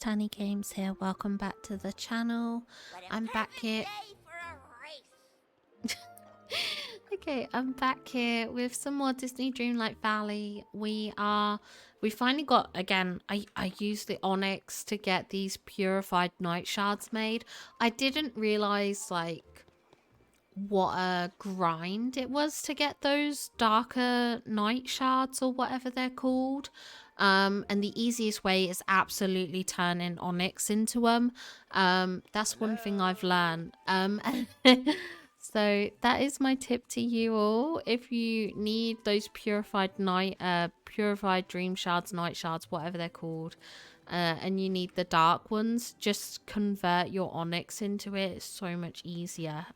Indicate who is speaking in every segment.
Speaker 1: Tiny Games here. Welcome back to the channel. I'm back here. Okay, I'm back here with some more Disney Dreamlight Valley. We finally got, again, I used the onyx to get these purified night shards made. I didn't realize like what a grind it was to get those darker night shards or whatever they're called. And the easiest way is absolutely turning onyx into them. That's one thing I've learned. So that is my tip to you all. If you need those purified dream shards, night shards, whatever they're called, and you need the dark ones, just convert your onyx into it. It's so much easier.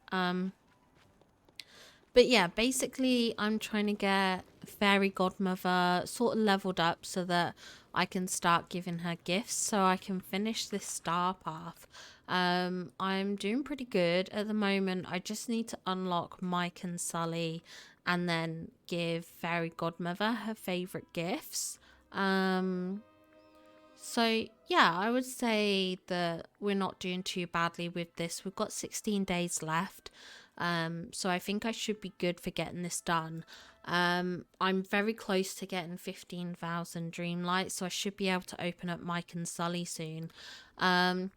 Speaker 1: But yeah, basically I'm trying to get Fairy Godmother sort of leveled up so that I can start giving her gifts so I can finish this star path. I'm doing pretty good at the moment. I just need to unlock Mike and Sully and then give Fairy Godmother her favorite gifts. So yeah, I would say that we're not doing too badly with this. We've got 16 days left. So I think I should be good for getting this done. I'm very close to getting 15,000 Dreamlight, so I should be able to open up Mike and Sully soon. I'm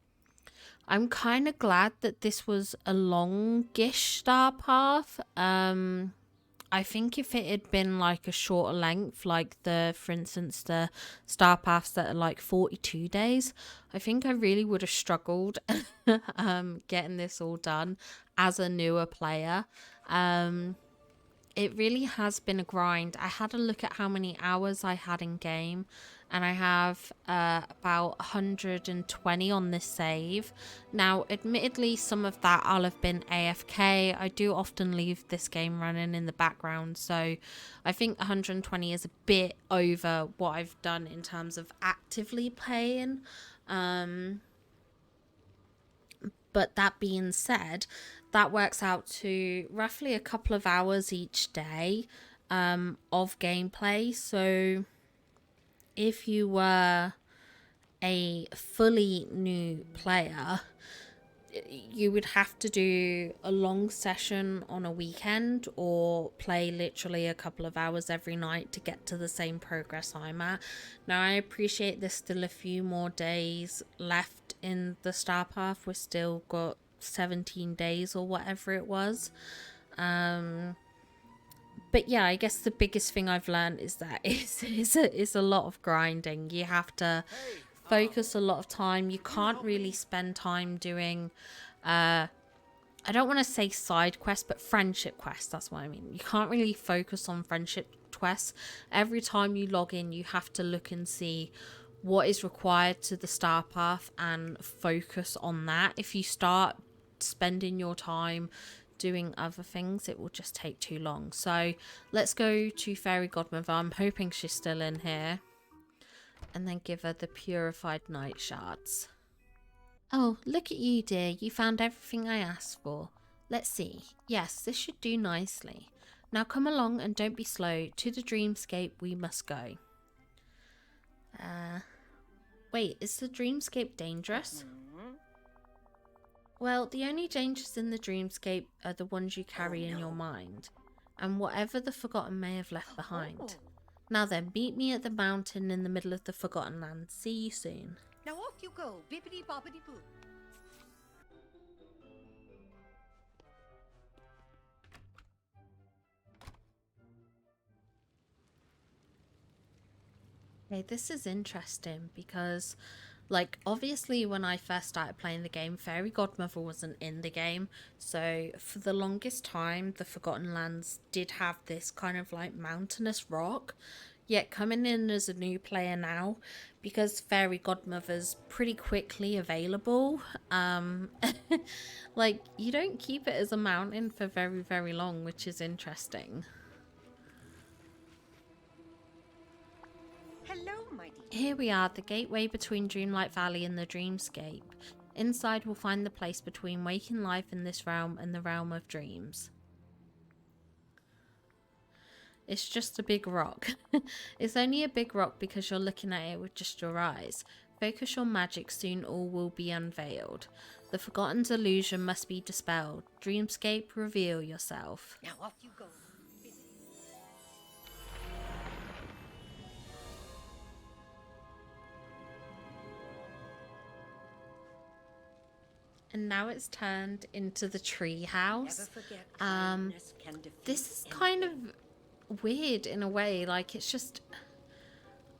Speaker 1: kind of glad that this was a longish star path. I think if it had been like a shorter length, like for instance, the star paths that are like 42 days, I think I really would have struggled getting this all done as a newer player. It really has been a grind. I had a look at how many hours I had in game, and I have about 120 on this save. Now, admittedly, some of that I'll have been AFK. I do often leave this game running in the background, so I think 120 is a bit over what I've done in terms of actively playing. But that being said, that works out to roughly a couple of hours each day of gameplay. So if you were a fully new player, you would have to do a long session on a weekend or play literally a couple of hours every night to get to the same progress I'm at. Now, I appreciate there's still a few more days left in the star path. We're still got 17 days or whatever it was. But yeah, I guess the biggest thing I've learned is that it's a lot of grinding. You have to focus a lot of time. You can't really spend time doing I don't want to say side quests, but friendship quests, that's what I mean. You can't really focus on friendship quests. Every time you log in, you have to look and see what is required to the star path and focus on that. If you start spending your time doing other things, it will just take too long. So let's go to Fairy Godmother. I'm hoping she's still in here, and then give her the purified night shards. Oh, look at you, dear. You found everything I asked for. Let's see. Yes, this should do nicely. Now come along and don't be slow. To the dreamscape we must go. Wait, is the dreamscape dangerous? Well, the only dangers in the dreamscape are the ones you carry in your mind, and whatever the Forgotten may have left behind. Now then, meet me at the mountain in the middle of the Forgotten Land. See you soon.
Speaker 2: Now off you go, bippity boppity boo.
Speaker 1: Okay, this is interesting because, like, obviously when I first started playing the game, Fairy Godmother wasn't in the game. So for the longest time, the Forgotten Lands did have this kind of like mountainous rock. Yet coming in as a new player now, because Fairy Godmother's pretty quickly available, like, you don't keep it as a mountain for very, very long, which is interesting.
Speaker 2: Hello, my dear.
Speaker 1: Here we are, the gateway between Dreamlight Valley and the Dreamscape. Inside we'll find the place between waking life in this realm and the realm of dreams. It's just a big rock. It's only a big rock because you're looking at it with just your eyes. Focus your magic, soon all will be unveiled. The Forgotten's illusion must be dispelled. Dreamscape, reveal yourself.
Speaker 2: Now off you go.
Speaker 1: And now it's turned into the tree house.
Speaker 2: Never forget, kindness can defeat
Speaker 1: This is kind of weird in a way. Like, it's just...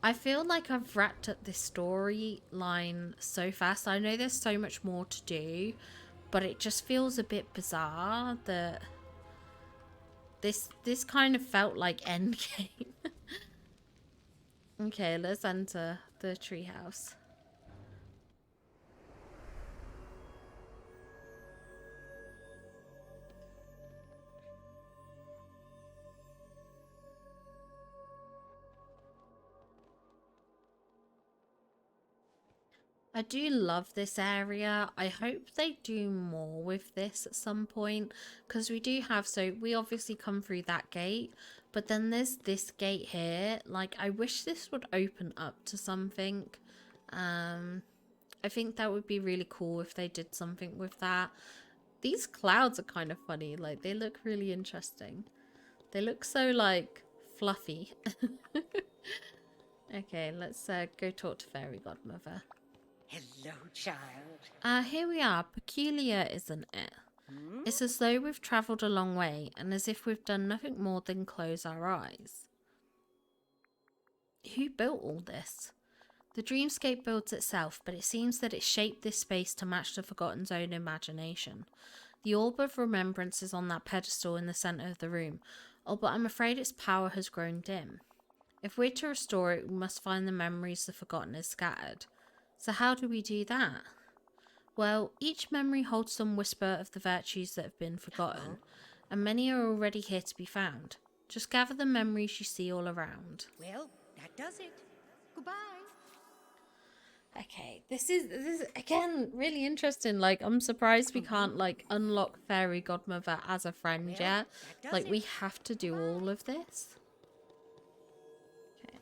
Speaker 1: I feel like I've wrapped up this storyline so fast. I know there's so much more to do, but it just feels a bit bizarre that this kind of felt like Endgame. Okay, let's enter the treehouse. I do love this area. I hope they do more with this at some point, because we do have, so we obviously come through that gate, but then there's this gate here. Like, I wish this would open up to something. I think that would be really cool if they did something with that. These clouds are kind of funny. Like, they look really interesting. They look so, like, fluffy. Okay, let's go talk to Fairy Godmother.
Speaker 2: Hello, child.
Speaker 1: Here we are. Peculiar, isn't it? It's as though we've travelled a long way, and as if we've done nothing more than close our eyes. Who built all this? The dreamscape builds itself, but it seems that it shaped this space to match the Forgotten's own imagination. The orb of remembrance is on that pedestal in the centre of the room. Oh, but I'm afraid its power has grown dim. If we're to restore it, we must find the memories the Forgotten has scattered. So how do we do that? Well, each memory holds some whisper of the virtues that have been forgotten, and many are already here to be found. Just gather the memories you see all around.
Speaker 2: Well, that does it. Goodbye.
Speaker 1: Okay, this is again really interesting. Like, I'm surprised we can't like unlock Fairy Godmother as a friend yet. Like, we have to do all of this. Okay.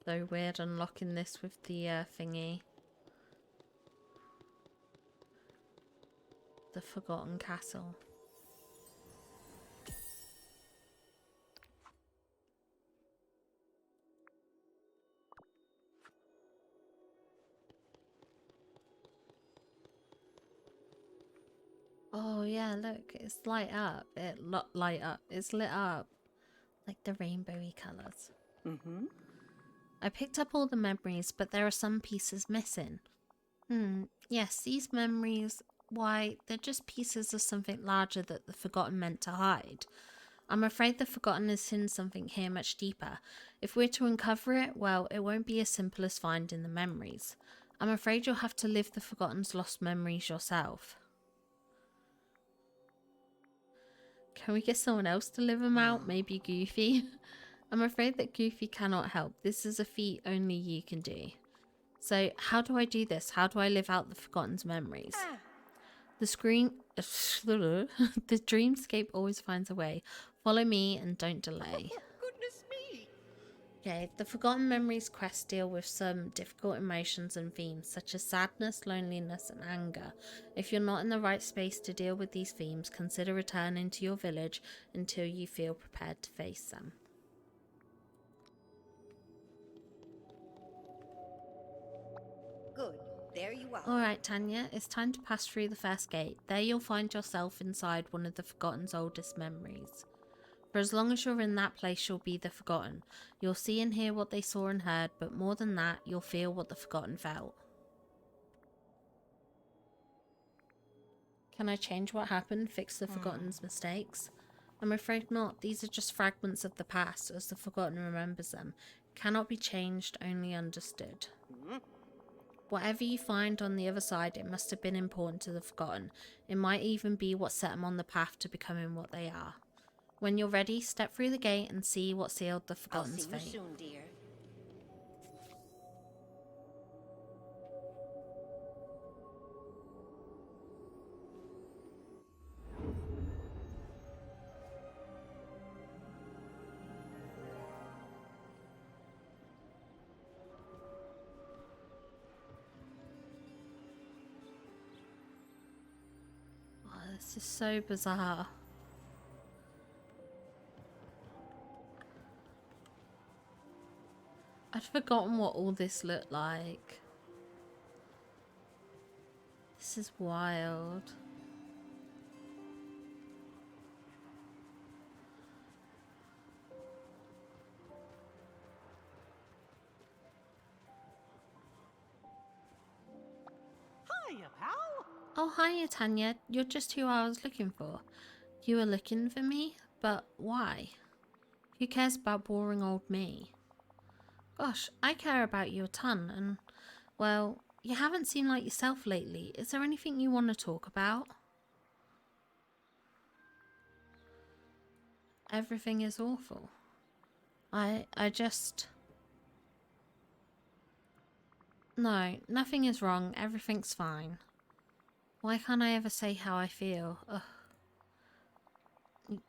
Speaker 1: So weird unlocking this with the thingy. The Forgotten Castle. Oh yeah, look, it's light up. Light up. It's lit up like the rainbowy colours. I picked up all the memories, but there are some pieces missing. Yes, these memories, why, they're just pieces of something larger that the Forgotten meant to hide. I'm afraid the Forgotten has hidden something here much deeper. If we're to uncover it, well, it won't be as simple as finding the memories. I'm afraid you'll have to live the Forgotten's lost memories yourself. Can we get someone else to live them out? Maybe Goofy? I'm afraid that Goofy cannot help. This is a feat only you can do. So, how do I do this? How do I live out the Forgotten's memories? The dreamscape always finds a way. Follow me and don't delay.
Speaker 2: Goodness me.
Speaker 1: Okay, the Forgotten Memories quest deal with some difficult emotions and themes such as sadness, loneliness and anger. If you're not in the right space to deal with these themes, consider returning to your village until you feel prepared to face them.
Speaker 2: Good. There you are.
Speaker 1: Alright, Tanya, it's time to pass through the first gate. There you'll find yourself inside one of the Forgotten's oldest memories. For as long as you're in that place, you'll be the Forgotten. You'll see and hear what they saw and heard, but more than that, you'll feel what the Forgotten felt. Can I change what happened, fix the Forgotten's mistakes? I'm afraid not. These are just fragments of the past, as the Forgotten remembers them. Cannot be changed, only understood. Whatever you find on the other side, it must have been important to the Forgotten. It might even be what set them on the path to becoming what they are. When you're ready, step through the gate and see what sealed the Forgotten's fate.
Speaker 2: I'll see you soon, dear.
Speaker 1: Oh, this is so bizarre. I'd forgotten what all this looked like. This is wild.
Speaker 3: Hiya, pal.
Speaker 1: Oh, hiya, Tanya. You're just who I was looking for. You were looking for me? But why? Who cares about boring old me? Gosh, I care about you a ton, and, well, you haven't seemed like yourself lately. Is there anything you want to talk about? Everything is awful. I just... No, nothing is wrong. Everything's fine. Why can't I ever say how I feel? Ugh.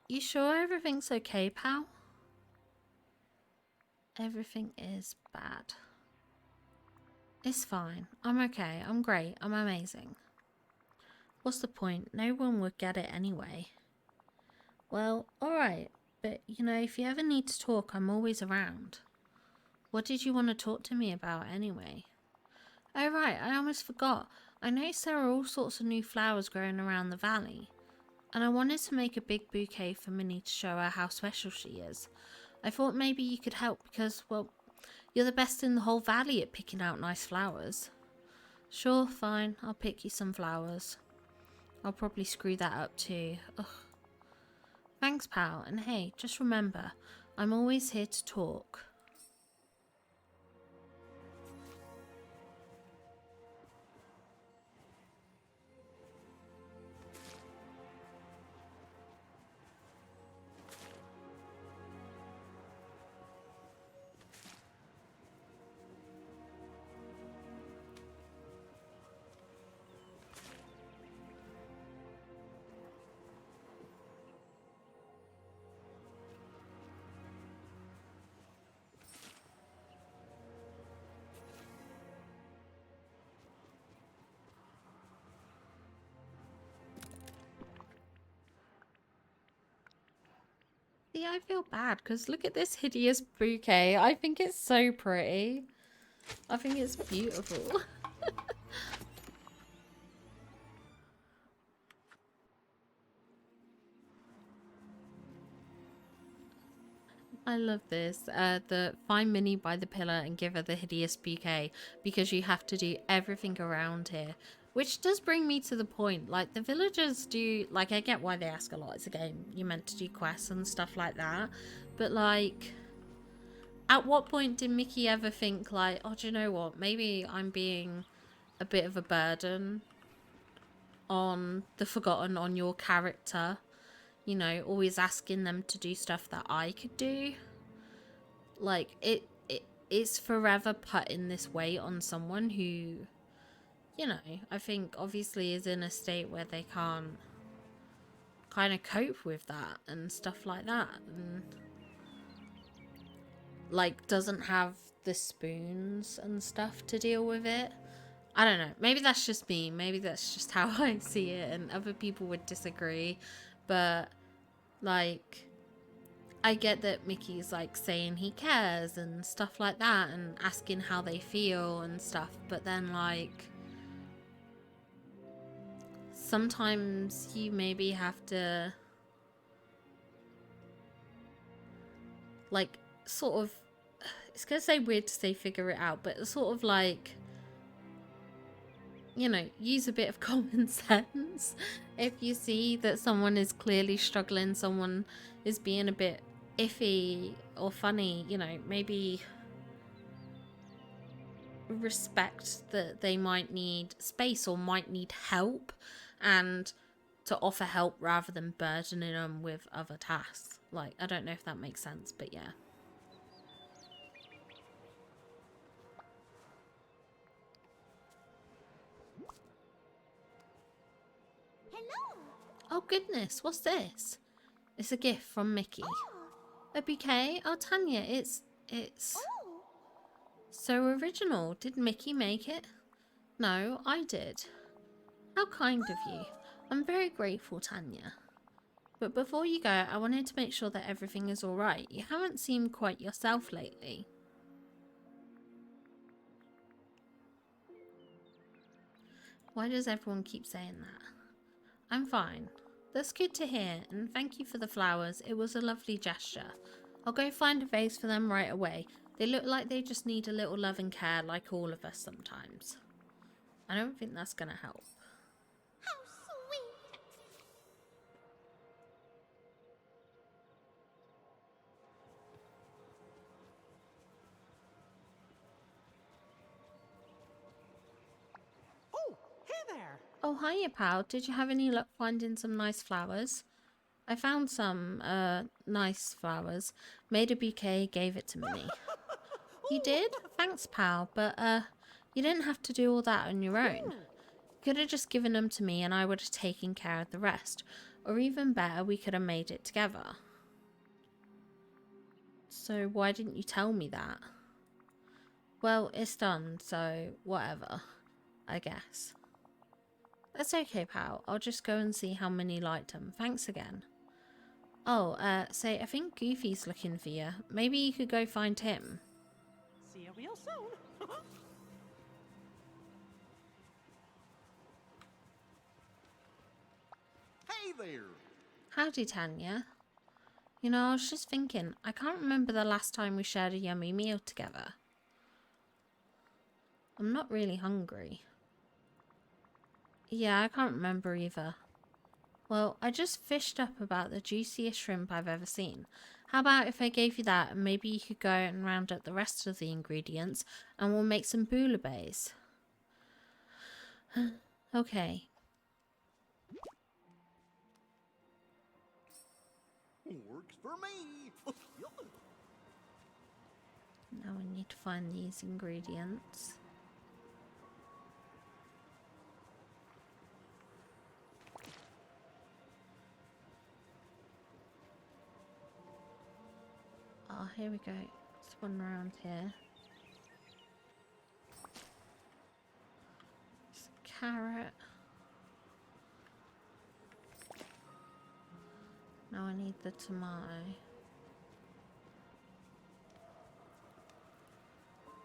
Speaker 1: You sure everything's okay, pal? Everything is bad. It's fine. I'm okay. I'm great. I'm amazing. What's the point? No one would get it anyway. Well, alright. But, you know, if you ever need to talk, I'm always around. What did you want to talk to me about anyway? Oh, right. I almost forgot. I noticed there are all sorts of new flowers growing around the valley. And I wanted to make a big bouquet for Minnie to show her how special she is. I thought maybe you could help because, well, you're the best in the whole valley at picking out nice flowers. Sure, fine. I'll pick you some flowers. I'll probably screw that up too. Ugh. Thanks, pal. And hey, just remember, I'm always here to talk. See, I feel bad because look at this hideous bouquet. I think it's so pretty. I think it's beautiful. I love this. The find Minnie by the pillar and give her the hideous bouquet because you have to do everything around here. Which does bring me to the point, like the villagers do, like I get why they ask a lot, it's a game, you're meant to do quests and stuff like that. But like, at what point did Mickey ever think like, oh, do you know what, maybe I'm being a bit of a burden on the Forgotten, on your character? You know, always asking them to do stuff that I could do. Like, it's forever putting this weight on someone who, you know, I think obviously is in a state where they can't kind of cope with that and stuff like that. And, like, doesn't have the spoons and stuff to deal with it. I don't know. Maybe that's just me. Maybe that's just how I see it and other people would disagree. But like, I get that Mickey's like saying he cares and stuff like that and asking how they feel and stuff, but then like sometimes you maybe have to like sort of, it's gonna say weird to say figure it out, but sort of like, you know, use a bit of common sense. If you see that someone is clearly struggling, someone is being a bit iffy or funny, you know, maybe respect that they might need space or might need help and to offer help rather than burdening them with other tasks. Like, I don't know if that makes sense, but yeah.
Speaker 4: Hello.
Speaker 1: Oh goodness, what's this? It's a gift from Mickey. A bouquet? Oh, Tanya, it's
Speaker 4: Oh.
Speaker 1: so original. Did Mickey make it? No, I did. How kind of you. I'm very grateful, Tanya. But before you go, I wanted to make sure that everything is alright. You haven't seemed quite yourself lately. Why does everyone keep saying that? I'm fine. That's good to hear, and thank you for the flowers. It was a lovely gesture. I'll go find a vase for them right away. They look like they just need a little love and care, like all of us sometimes. I don't think that's gonna help.
Speaker 4: How sweet.
Speaker 3: Oh, hey there.
Speaker 1: Oh, hiya, pal. Did you have any luck finding some nice flowers? I found some, nice flowers. Made a bouquet, gave it to me. You did? Thanks, pal. But, you didn't have to do all that on your own. Could have just given them to me and I would have taken care of the rest. Or even better, we could have made it together. So why didn't you tell me that? Well, it's done, so whatever, I guess. That's okay, pal. I'll just go and see how many liked them. Thanks again. Oh, say, I think Goofy's looking for you. Maybe you could go find him.
Speaker 3: See you real soon.
Speaker 5: Hey there!
Speaker 1: Howdy, Tanya. You know, I was just thinking, I can't remember the last time we shared a yummy meal together. I'm not really hungry. Yeah, I can't remember either. Well, I just fished up about the juiciest shrimp I've ever seen. How about if I gave you that and maybe you could go and round up the rest of the ingredients and we'll make some bouillabaisse. Okay.
Speaker 5: Works for me!
Speaker 1: Now we need to find these ingredients. Oh, here we go. There's one around here. There's a carrot. Now I need the tomato.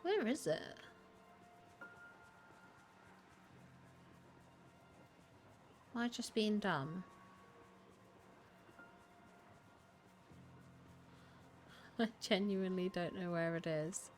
Speaker 1: Where is it? Am I just being dumb? I genuinely don't know where it is.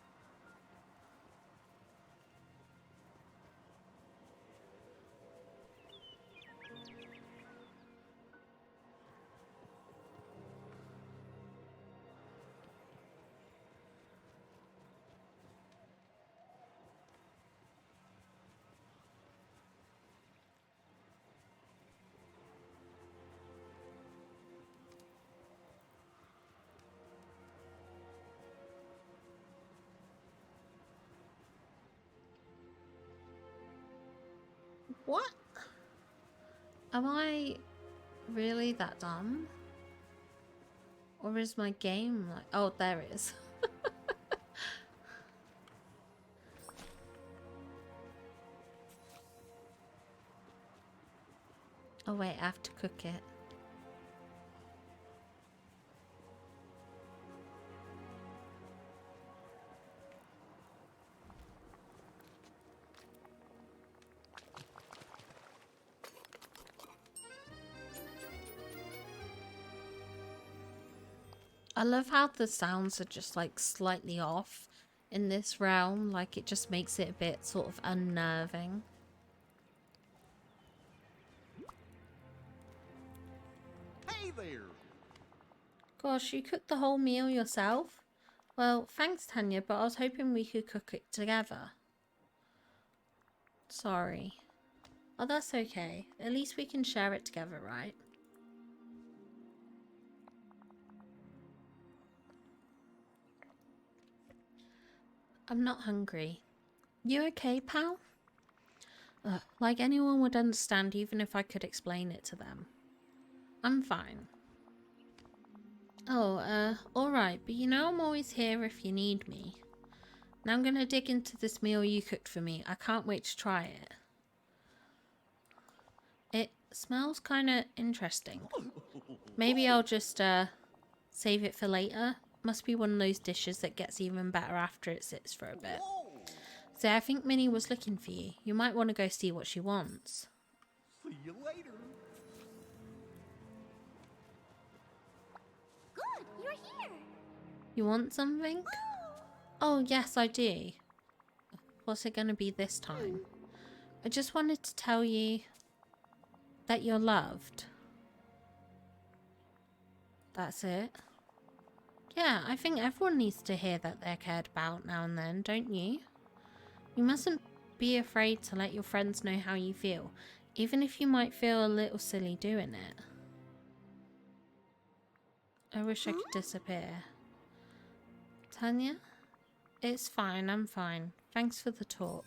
Speaker 1: What? Am I really that dumb? Or is my game like... Oh, there it is. Oh wait, I have to cook it. I love how the sounds are just like slightly off in this realm. Like it just makes it a bit sort of unnerving.
Speaker 5: Hey there!
Speaker 1: Gosh, you cooked the whole meal yourself? Well, thanks Tanya, but I was hoping we could cook it together. Sorry. Oh, that's okay. At least we can share it together, right? I'm not hungry. You okay, pal? Like anyone would understand even if I could explain it to them. I'm fine. Oh, alright, but you know I'm always here if you need me. Now I'm gonna dig into this meal you cooked for me. I can't wait to try it. It smells kinda interesting. Maybe I'll just, save it for later. Must be one of those dishes that gets even better after it sits for a bit. So I think Minnie was looking for you. You might want to go see what she wants.
Speaker 5: See you later.
Speaker 4: Good, you're here.
Speaker 1: You want something? Oh, yes, I do. What's it going to be this time? I just wanted to tell you that you're loved. That's it. Yeah, I think everyone needs to hear that they're cared about now and then, don't you? You mustn't be afraid to let your friends know how you feel, even if you might feel a little silly doing it. I wish I could disappear. Tanya? It's fine, I'm fine. Thanks for the talk.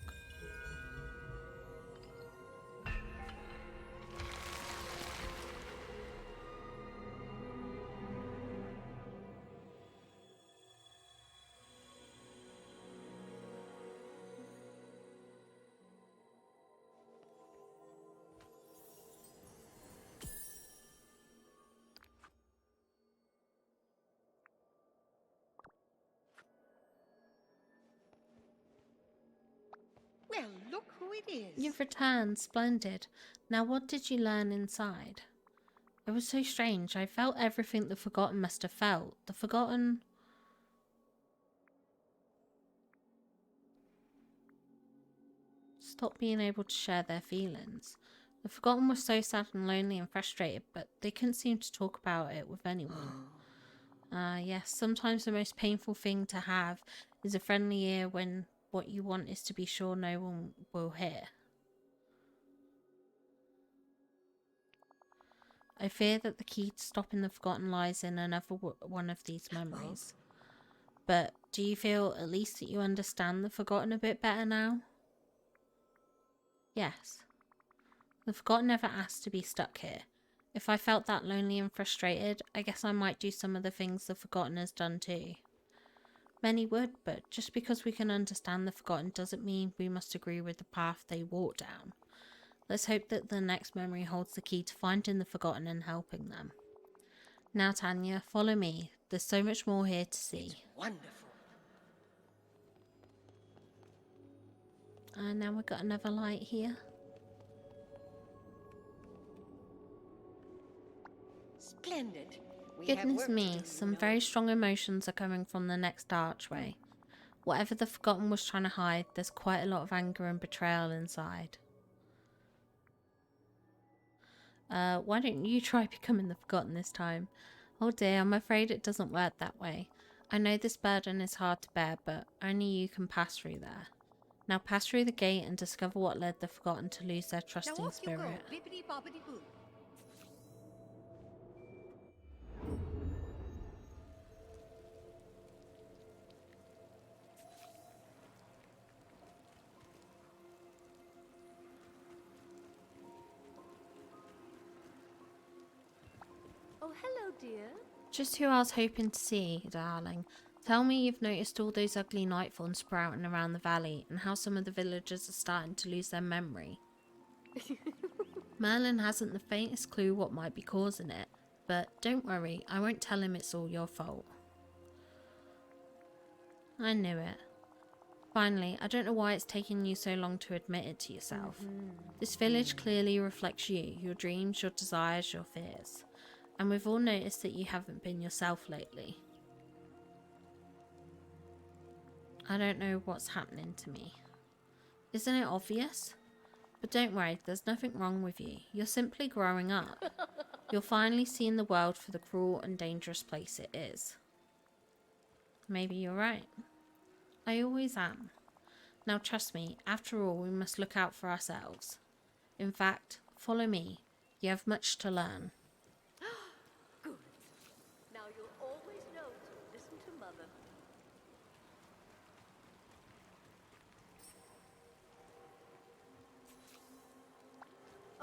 Speaker 2: Well, look who it is.
Speaker 1: You've returned, splendid. Now what did you learn inside? It was so strange. I felt everything the Forgotten must have felt. The Forgotten... stopped being able to share their feelings. The Forgotten were so sad and lonely and frustrated, but they couldn't seem to talk about it with anyone. Yes, sometimes the most painful thing to have is a friendly ear when what you want is to be sure no one will hear. I fear that the key to stopping the Forgotten lies in another one of these memories. But do you feel at least that you understand the Forgotten a bit better now? Yes. The Forgotten never asked to be stuck here. If I felt that lonely and frustrated, I guess I might do some of the things the Forgotten has done too. Many would, but just because we can understand the Forgotten doesn't mean we must agree with the path they walk down. Let's hope that the next memory holds the key to finding the Forgotten and helping them. Now, Tanya, follow me. There's so much more here to see.
Speaker 2: Wonderful.
Speaker 1: And now we've got another light here.
Speaker 2: Splendid. We have
Speaker 1: Goodness
Speaker 2: work to
Speaker 1: me,
Speaker 2: do,
Speaker 1: some
Speaker 2: you know.
Speaker 1: very strong emotions are coming from the next archway. Whatever the Forgotten was trying to hide, there's quite a lot of anger and betrayal inside. Why don't you try becoming the Forgotten this time? Oh dear, I'm afraid it doesn't work that way. I know this burden is hard to bear, but only you can pass through there. Now pass through the gate and discover what led the Forgotten to lose their
Speaker 2: Now
Speaker 1: trusting
Speaker 2: off you go,
Speaker 1: spirit.
Speaker 2: bippity boppity boo.
Speaker 6: Oh, hello, dear.
Speaker 1: Just who I was hoping to see, darling. Tell me you've noticed all those ugly nightfalls sprouting around the valley and how some of the villagers are starting to lose their memory. Merlin hasn't the faintest clue what might be causing it, but don't worry, I won't tell him it's all your fault. I knew it. Finally, I don't know why it's taking you so long to admit it to yourself. This village clearly reflects you, your dreams, your desires, your fears. And we've all noticed that you haven't been yourself lately. I don't know what's happening to me. Isn't it obvious? But don't worry, there's nothing wrong with you. You're simply growing up. You're finally seeing the world for the cruel and dangerous place it is. Maybe you're right. I always am. Now trust me, after all, we must look out for ourselves. In fact, follow me. You have much to learn.
Speaker 6: Good. Now you'll always know to listen to Mother.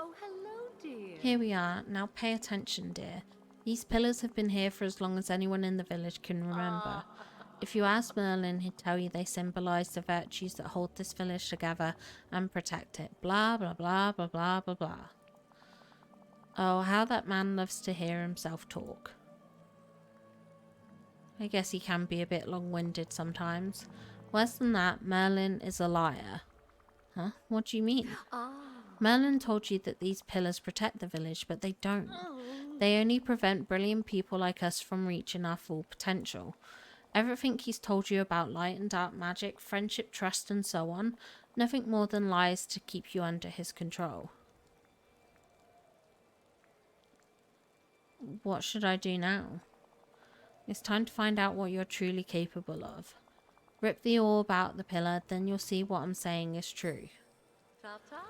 Speaker 6: Oh, hello, dear.
Speaker 1: Here we are. Now pay attention, dear. These pillars have been here for as long as anyone in the village can remember. If you ask Merlin, he'd tell you they symbolise the virtues that hold this village together and protect it. Blah, blah, blah, blah, blah, blah, blah. Oh, how that man loves to hear himself talk. I guess he can be a bit long-winded sometimes. Worse than that, Merlin is a liar. Huh? What do you mean? Merlin told you that these pillars protect the village, but they don't. They only prevent brilliant people like us from reaching our full potential. Everything he's told you about light and dark magic, friendship, trust, and so on, nothing more than lies to keep you under his control. What should I do now? It's time to find out what you're truly capable of. Rip the orb out the pillar, then you'll see what I'm saying is true.
Speaker 6: Ta-ta.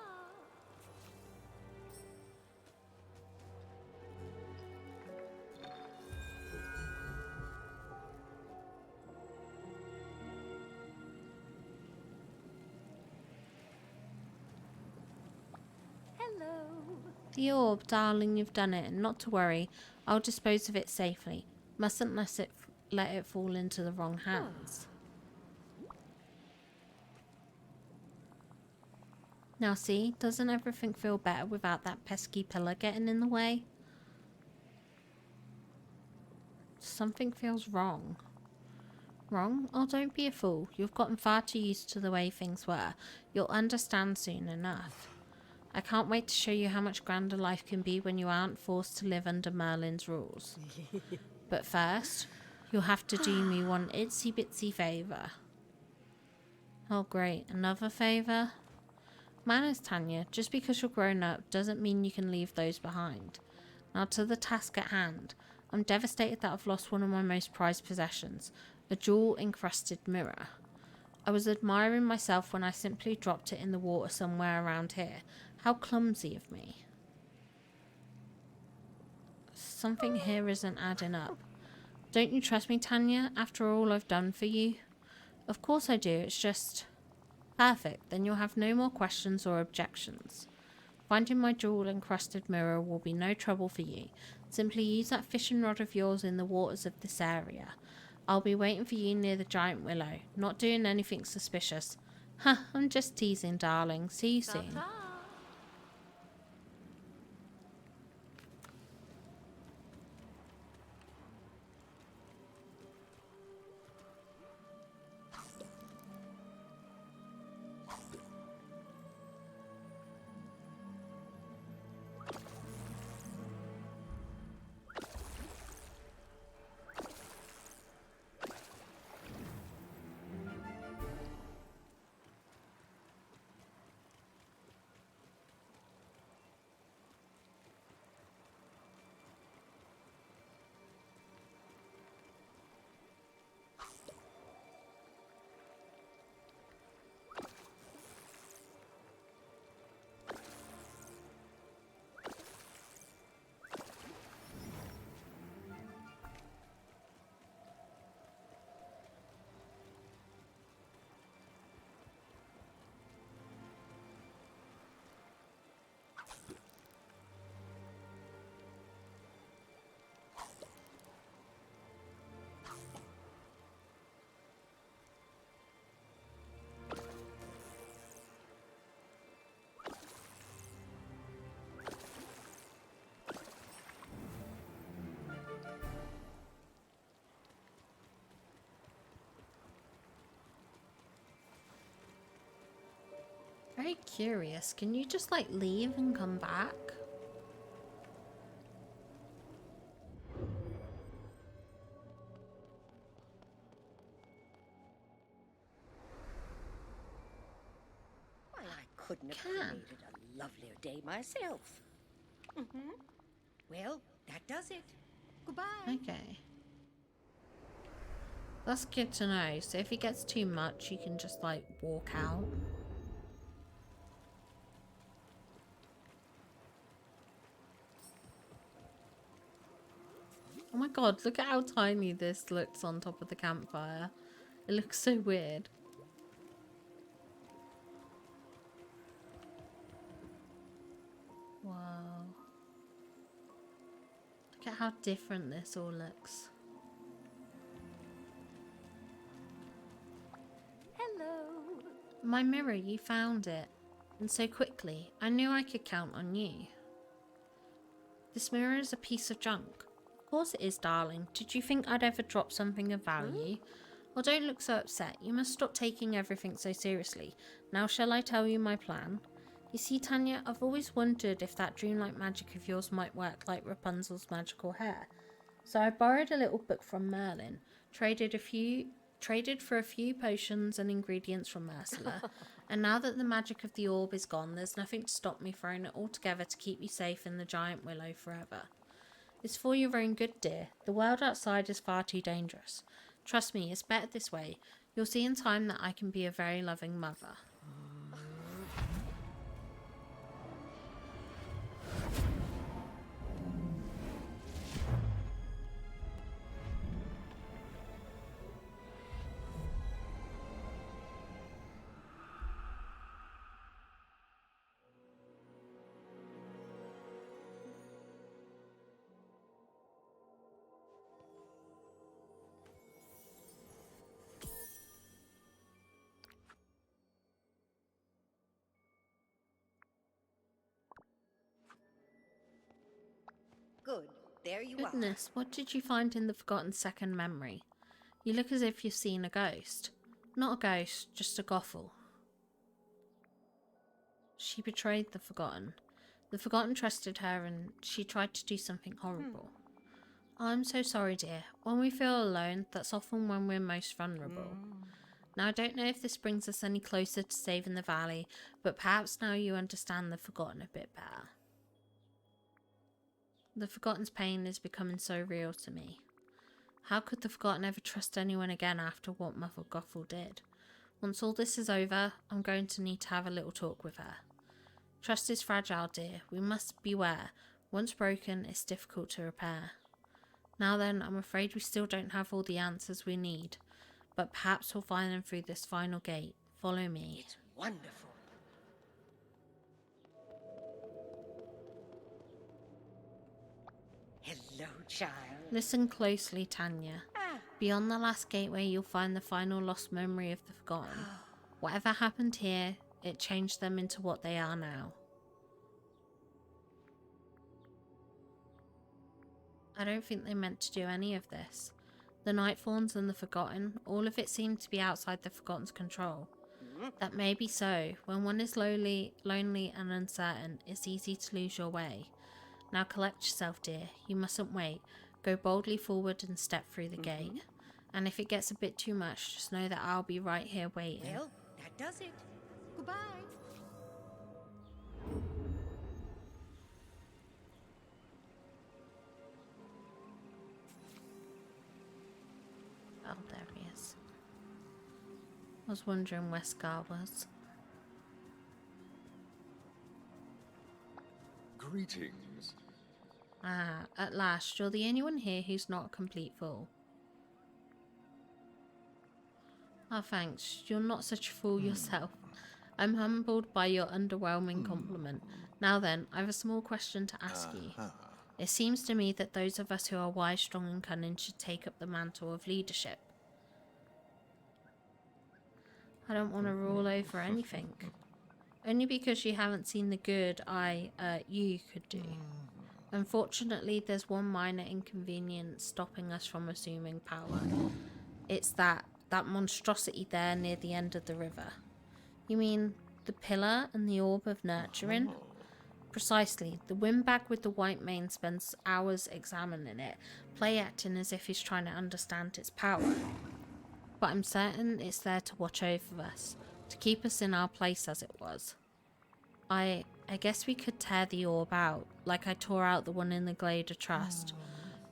Speaker 6: Hello.
Speaker 1: The orb, darling, you've done it, and not to worry, I'll dispose of it safely. Mustn't let it fall into the wrong hands. Now see, doesn't everything feel better without that pesky pillar getting in the way? Something feels wrong. Wrong? Oh, don't be a fool. You've gotten far too used to the way things were. You'll understand soon enough. I can't wait to show you how much grander life can be when you aren't forced to live under Merlin's rules. But first, you'll have to do me one itsy bitsy favour. Oh great, another favour? Manners, Tanya. Just because you're grown up doesn't mean you can leave those behind. Now to the task at hand. I'm devastated that I've lost one of my most prized possessions, a jewel-encrusted mirror. I was admiring myself when I simply dropped it in the water somewhere around here. How clumsy of me. Something here isn't adding up. Don't you trust me, Tanya, after all I've done for you? Of course I do, it's just... Perfect, then you'll have no more questions or objections. Finding my jewel-encrusted mirror will be no trouble for you. Simply use that fishing rod of yours in the waters of this area. I'll be waiting for you near the giant willow, not doing anything suspicious. Huh, I'm just teasing, darling. See you soon.
Speaker 6: Ta-ta.
Speaker 1: Very curious. Can you just like leave and come back?
Speaker 2: Why, I couldn't have
Speaker 1: Can.
Speaker 2: created a lovelier day myself. Well, that does it. Goodbye.
Speaker 1: Okay. That's good to know. So if it gets too much, you can just like walk out. Oh my god, look at how tiny this looks on top of the campfire. It looks so weird. What? Look at how different this all looks.
Speaker 6: Hello.
Speaker 1: My mirror, you found it. And so quickly, I knew I could count on you. This mirror is a piece of junk. Of course it is, darling. Did you think I'd ever drop something of value? Well, don't look so upset. You must stop taking everything so seriously. Now shall I tell you my plan? You see, Tanya, I've always wondered if that dreamlight magic of yours might work like Rapunzel's magical hair. So I borrowed a little book from Merlin, traded for a few potions and ingredients from Ursula, and now that the magic of the orb is gone, there's nothing to stop me throwing it all together to keep you safe in the giant willow forever. It's for your own good, dear. The world outside is far too dangerous. Trust me, it's better this way. You'll see in time that I can be a very loving mother.
Speaker 2: Good. There you
Speaker 1: Goodness, what did you find in the forgotten second memory? You look as if you've seen a ghost. Not a ghost, just a goffle. She betrayed the Forgotten. The Forgotten trusted her and she tried to do something horrible. I'm so sorry, dear. When we feel alone, that's often when we're most vulnerable. Now, I don't know if this brings us any closer to saving the valley, but perhaps now you understand the Forgotten a bit better. The Forgotten's pain is becoming so real to me. How could the Forgotten ever trust anyone again after what Mother Gothel did? Once all this is over, I'm going to need to have a little talk with her. Trust is fragile, dear. We must beware. Once broken, it's difficult to repair. Now then, I'm afraid we still don't have all the answers we need, but perhaps we'll find them through this final gate. Follow me.
Speaker 2: It's wonderful. Hello, child.
Speaker 1: Listen closely, Tanya. Beyond the last gateway, you'll find the final lost memory of the Forgotten. Whatever happened here, it changed them into what they are now. I don't think they meant to do any of this. The Nightfawns and the Forgotten, all of it seemed to be outside the Forgotten's control. That may be so. When one is lonely and uncertain, it's easy to lose your way. Now collect yourself, dear. You mustn't wait. Go boldly forward and step through the gate. And if it gets a bit too much, just know that I'll be right here waiting.
Speaker 2: Well, that does it. Goodbye.
Speaker 1: Oh, there he is. I was wondering where Scar was.
Speaker 7: Greetings.
Speaker 1: Ah, at last, you're the only one here who's not a complete fool. Ah, thanks. You're not such a fool yourself. I'm humbled by your underwhelming compliment. Now then, I have a small question to ask you. It seems to me that those of us who are wise, strong and cunning should take up the mantle of leadership. I don't want to rule over anything. Only because you haven't seen the good you could do. Unfortunately, there's one minor inconvenience stopping us from assuming power. It's that monstrosity there near the end of the river. You mean the pillar and the orb of nurturing? Precisely. The windbag with the white mane spends hours examining it, play acting as if he's trying to understand its power. But I'm certain it's there to watch over us, to keep us in our place as it was. I guess we could tear the orb out, like I tore out the one in the Glade of Trust.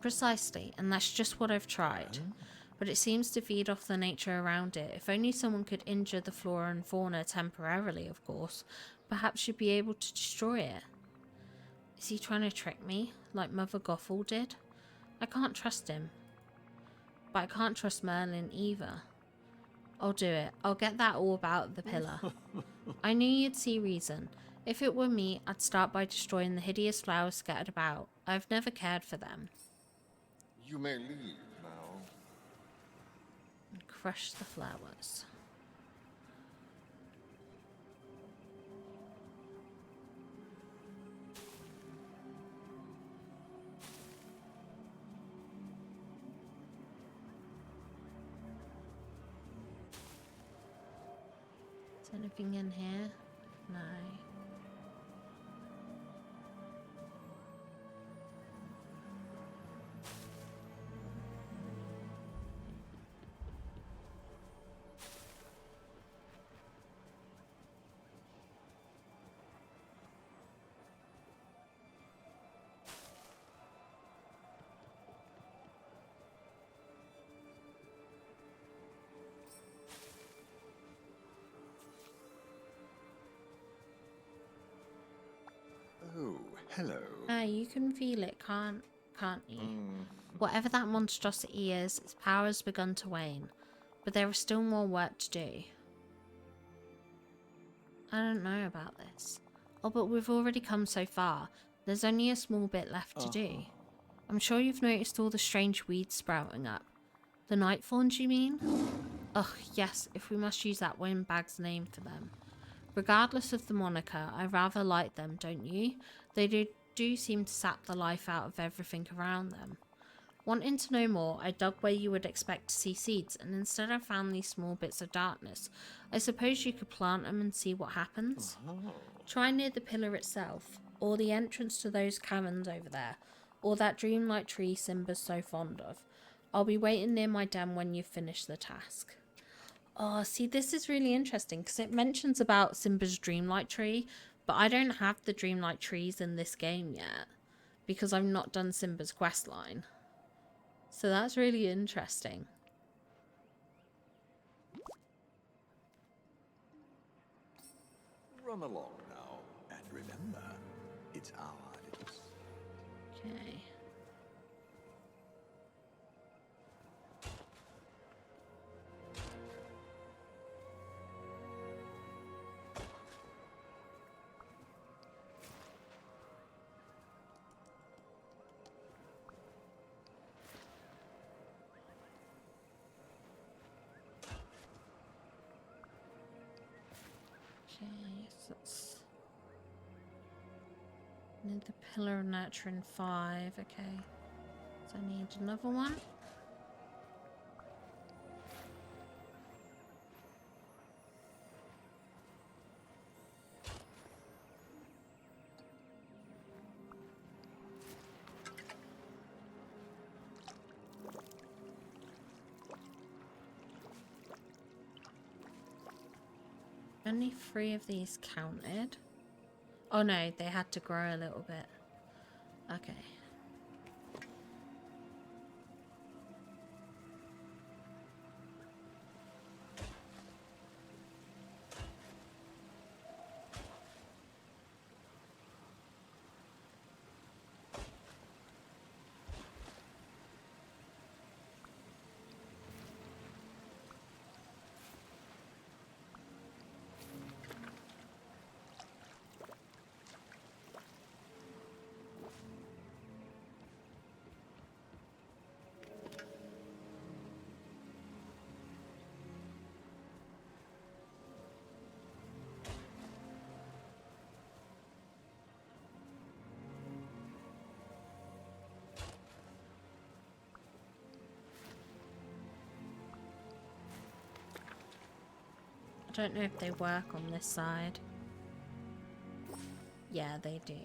Speaker 1: Precisely, and that's just what I've tried. But it seems to feed off the nature around it. If only someone could injure the flora and fauna temporarily, of course, perhaps you'd be able to destroy it. Is he trying to trick me, like Mother Gothel did? I can't trust him. But I can't trust Merlin either. I'll do it. I'll get that orb out of the pillar. I knew you'd see reason. If it were me, I'd start by destroying the hideous flowers scattered about. I've never cared for them.
Speaker 5: You may leave now.
Speaker 1: And crush the flowers. Is anything in here? No.
Speaker 5: Oh, hello.
Speaker 1: You can feel it, can't you? Whatever that monstrosity is, its power has begun to wane. But there is still more work to do. I don't know about this. Oh, but we've already come so far. There's only a small bit left to do. I'm sure you've noticed all the strange weeds sprouting up. The night fawns, you mean? Ugh, yes, if we must use that windbag's name for them. Regardless of the moniker, I rather like them, don't you? They do seem to sap the life out of everything around them. Wanting to know more, I dug where you would expect to see seeds, and instead I found these small bits of darkness. I suppose you could plant them and see what happens. Try near the pillar itself, or the entrance to those caverns over there, or that dreamlight tree Simba's so fond of. I'll be waiting near my den when you've finished the task. Oh, see, this is really interesting because it mentions about Simba's dreamlight tree, but I don't have the dreamlight trees in this game yet because I've not done Simba's questline. So that's really interesting.
Speaker 5: Run along now, and remember, it's our little secret.
Speaker 1: Okay. Okay, so that's need the pillar of nurture in 5. Okay, so I need another one. Only 3 of these counted. Oh no, they had to grow a little bit. Okay. I don't know if they work on this side. Yeah, they do.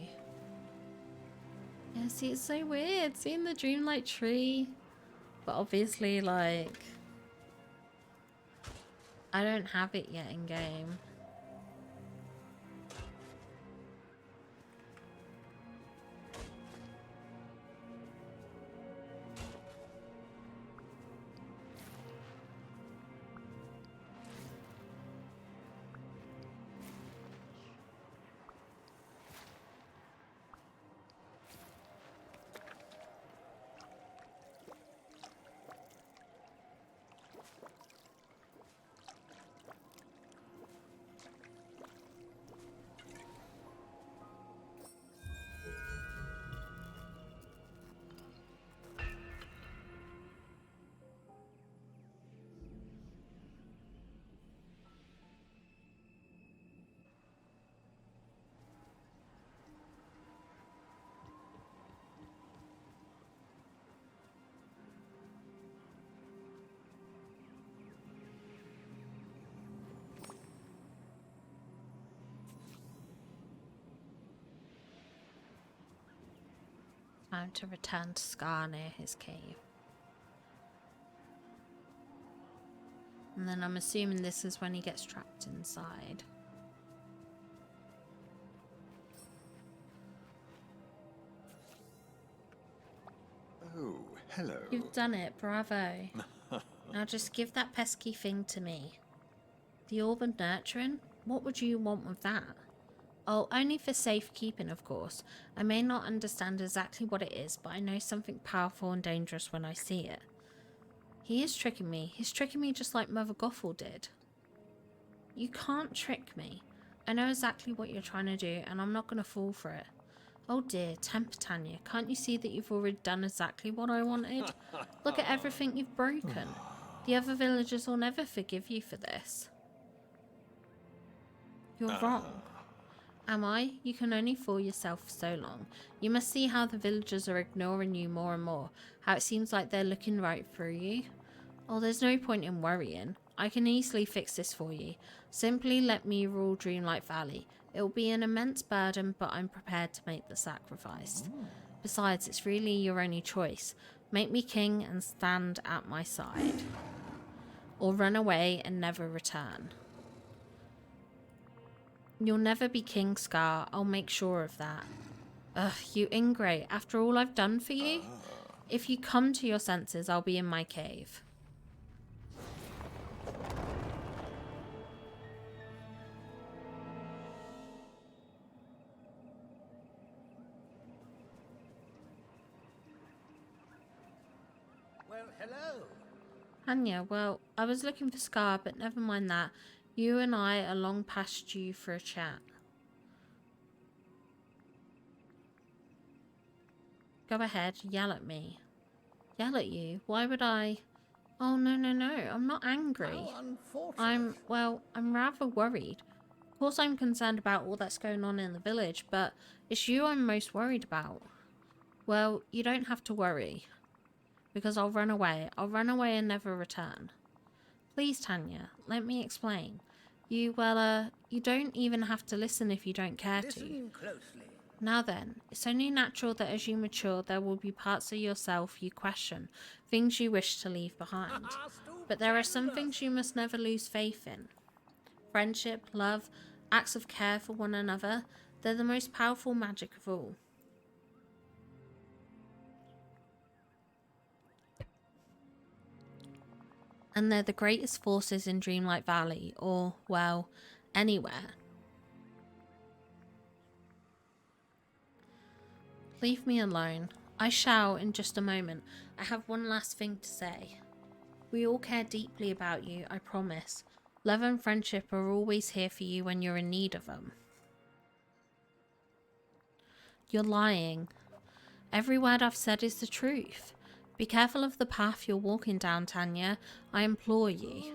Speaker 1: Yeah, see, it's so weird seeing the dreamlight tree. But obviously, like, I don't have it yet in game. Time to return to Scar near his cave. And then I'm assuming this is when he gets trapped inside.
Speaker 5: Oh, hello.
Speaker 1: You've done it, bravo. Now just give that pesky thing to me. The orb of nurturing? What would you want with that? Oh, only for safekeeping, of course. I may not understand exactly what it is, but I know something powerful and dangerous when I see it. He is tricking me. He's tricking me just like Mother Gothel did. You can't trick me. I know exactly what you're trying to do, and I'm not going to fall for it. Oh dear, Temper Tanya, can't you see that you've already done exactly what I wanted? Look at everything you've broken. The other villagers will never forgive you for this. You're wrong. Am I? You can only fool yourself for so long. You must see how the villagers are ignoring you more and more. How it seems like they're looking right through you. Oh, there's no point in worrying. I can easily fix this for you. Simply let me rule Dreamlight Valley. It will be an immense burden, but I'm prepared to make the sacrifice. Besides, it's really your only choice. Make me king and stand at my side. Or run away and never return. You'll never be king, Scar. I'll make sure of that. Ugh, you ingrate. After all I've done for you? If you come to your senses, I'll be in my cave.
Speaker 7: Well, hello.
Speaker 1: Anya, well, I was looking for Scar, but never mind that. You and I are long past due for a chat. Go ahead, yell at me. Yell at you? Why would I? Oh, no, no, no. I'm not angry.
Speaker 7: How unfortunate.
Speaker 1: I'm rather worried. Of course I'm concerned about all that's going on in the village, but it's you I'm most worried about. Well, you don't have to worry. Because I'll run away. I'll run away and never return. Please, Tanya, let me explain. You don't even have to listen if you don't care to.
Speaker 7: Listen closely.
Speaker 1: Now then, it's only natural that as you mature, there will be parts of yourself you question, things you wish to leave behind. But there are some things you must never lose faith in. Friendship, love, acts of care for one another, they're the most powerful magic of all. And they're the greatest forces in Dreamlight Valley, or, well, anywhere. Leave me alone. I shall in just a moment. I have one last thing to say. We all care deeply about you, I promise. Love and friendship are always here for you when you're in need of them. You're lying. Every word I've said is the truth. Be careful of the path you're walking down, Tanya. I implore you.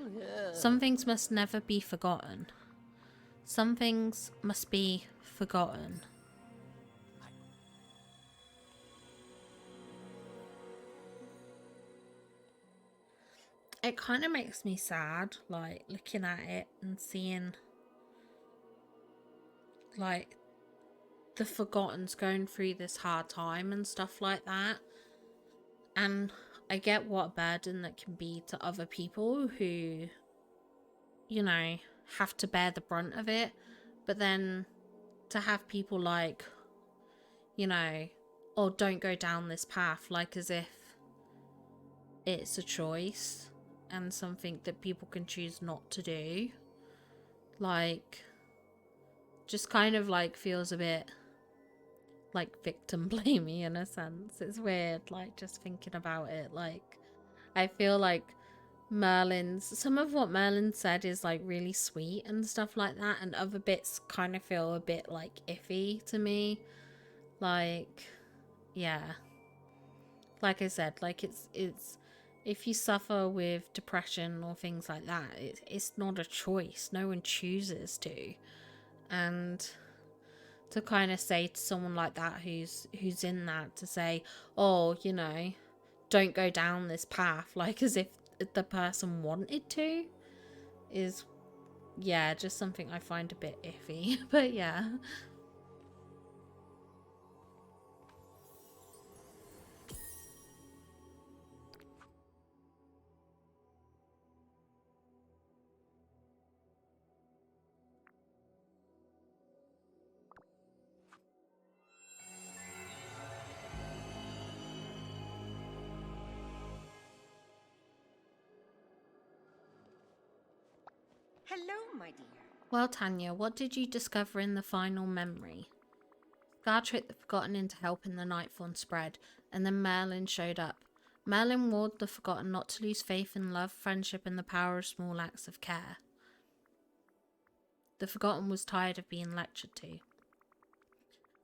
Speaker 1: Some things must never be forgotten. Some things must be forgotten. It kind of makes me sad, like, looking at it and seeing, like, the Forgottens going through this hard time and stuff like that. And I get what a burden that can be to other people who, you know, have to bear the brunt of it. But then to have people like, you know, oh, don't go down this path, like as if it's a choice and something that people can choose not to do. Like, just kind of like feels a bit like victim blamey in a sense. It's weird, like, just thinking about it. Like, I feel like some of what Merlin said is like really sweet and stuff like that, and other bits kind of feel a bit like iffy to me. Like, yeah, like I said, like it's if you suffer with depression or things like that, it's not a choice. No one chooses to. And to kind of say to someone like that who's in that, to say, oh, you know, don't go down this path, like as if the person wanted to, is, yeah, just something I find a bit iffy. But yeah.
Speaker 2: Hello, my dear.
Speaker 1: Well, Tanya, what did you discover in the final memory? Scar tricked the Forgotten into helping the Nightfawn spread, and then Merlin showed up. Merlin warned the Forgotten not to lose faith in love, friendship, and the power of small acts of care. The Forgotten was tired of being lectured to.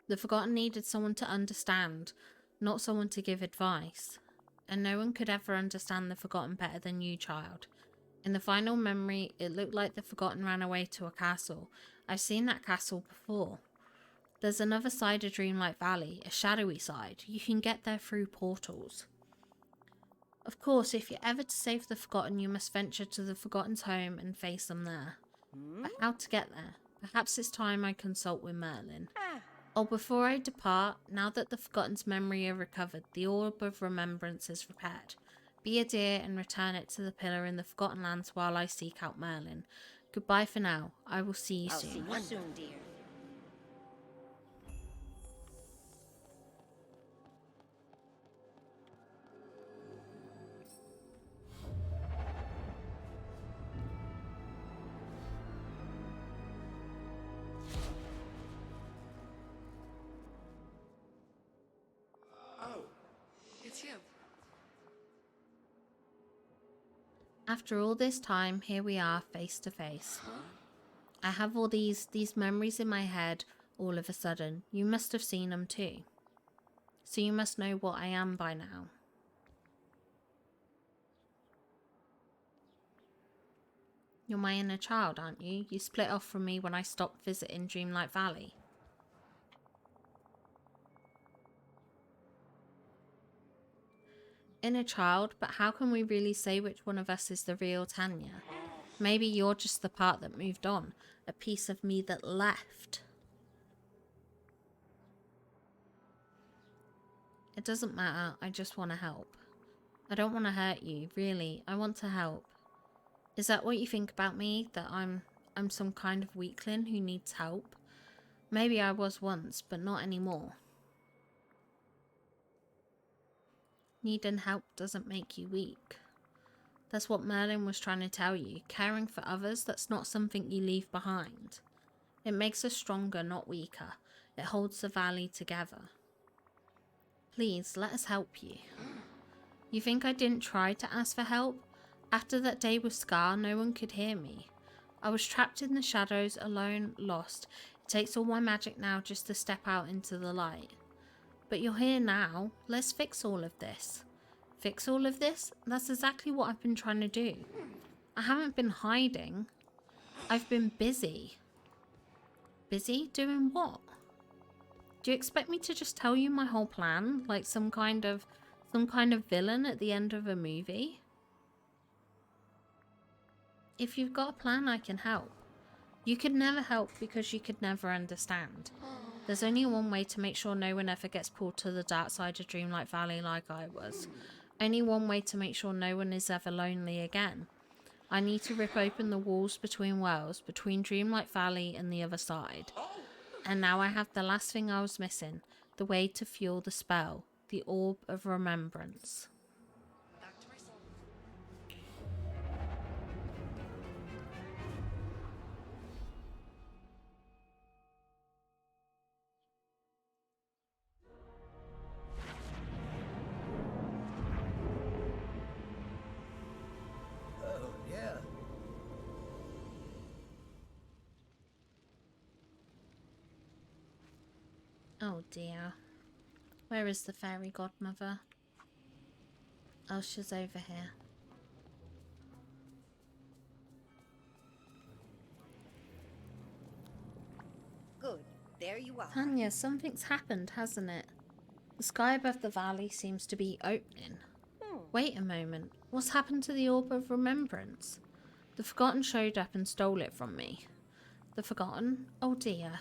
Speaker 1: The Forgotten needed someone to understand, not someone to give advice. And no one could ever understand the Forgotten better than you, child. In the final memory, it looked like the Forgotten ran away to a castle. I've seen that castle before. There's another side of Dreamlight Valley, a shadowy side. You can get there through portals. Of course, if you're ever to save the Forgotten, you must venture to the Forgotten's home and face them there. But how to get there? Perhaps it's time I consult with Merlin. Oh, before I depart, now that the Forgotten's memory are recovered, the Orb of Remembrance is repaired. Be a dear and return it to the pillar in the Forgotten Lands while I seek out Merlin. Goodbye for now. I will see you
Speaker 2: I'll
Speaker 1: soon.
Speaker 2: see you soon, dear.
Speaker 7: Oh, it's you.
Speaker 1: After all this time, here we are, face to face. I have all these memories in my head all of a sudden. You must have seen them too. So you must know what I am by now. You're my inner child, aren't you? You split off from me when I stopped visiting Dreamlight Valley. Inner child, but how can we really say which one of us is the real Tanya? Maybe you're just the part that moved on, a piece of me that left. It doesn't matter, I just want to help. I don't want to hurt you, really, I want to help. Is that what you think about me, that I'm some kind of weakling who needs help? Maybe I was once, but not anymore. Needing help doesn't make you weak. That's what Merlin was trying to tell you. Caring for others, that's not something you leave behind. It makes us stronger, not weaker. It holds the valley together. Please, let us help you. You think I didn't try to ask for help? After that day with Scar, no one could hear me. I was trapped in the shadows, alone, lost. It takes all my magic now just to step out into the light. But you're here now. Let's fix all of this. Fix all of this? That's exactly what I've been trying to do. I haven't been hiding. I've been busy. Busy? Doing what? Do you expect me to just tell you my whole plan? Like some kind of villain at the end of a movie? If you've got a plan, I can help. You could never help because you could never understand. There's only one way to make sure no one ever gets pulled to the dark side of Dreamlight Valley like I was. Only one way to make sure no one is ever lonely again. I need to rip open the walls between worlds, between Dreamlight Valley and the other side. And now I have the last thing I was missing, the way to fuel the spell, the Orb of Remembrance.
Speaker 7: Oh, yeah.
Speaker 1: Oh dear. Where is the fairy godmother? Oh, she's over here.
Speaker 2: Good. There you are.
Speaker 1: Tanya, something's happened, hasn't it? The sky above the valley seems to be opening. Wait a moment. What's happened to the Orb of Remembrance? The Forgotten showed up and stole it from me. The Forgotten? Oh dear.